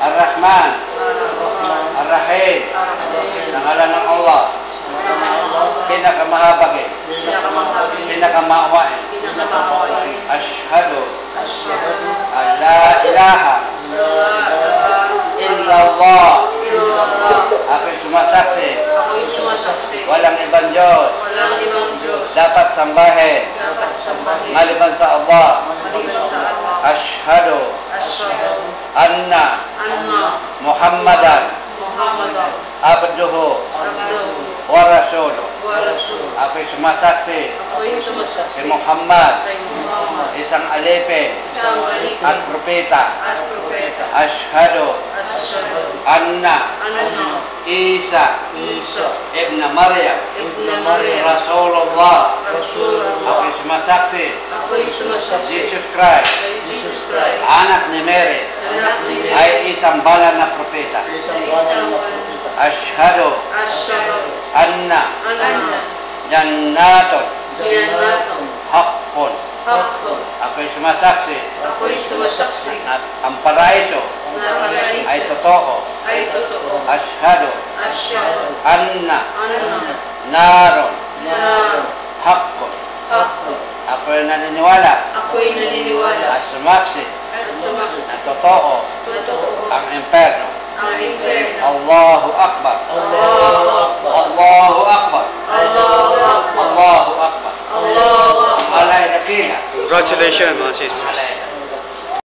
Ar-Rahman, Ar-Rahim, sa ngalan ng Allah, pinakamahabagin, pinakamaawain. Ashhadu an la ilaha illallah. Ako'y sumasaksi, walang ibang Diyos dapat sambahin maliban sa Allah. Ashhadu anna Muhammadan abduhu wa rasuluh. Ako'y sumasaksi si Muhammad, isang alipin at propeta. Ashhadu anna Isa ibn Maryam Rasulullah. Ako'y sumasaksi Jesus Christ, anak ni Mary, ay isang banal na propeta. Ashhadu anna jannatun haqqun. Ako'y sumasaksi na ang paraiso ay totoo. Ashhadu anna narun haqqun. Ako'y naniniwala at sumaksi na totoo ang imperno. Allahu Akbar. Allahu Akbar. Allahu Akbar. Alay dakila. Congratulations, mga sisters.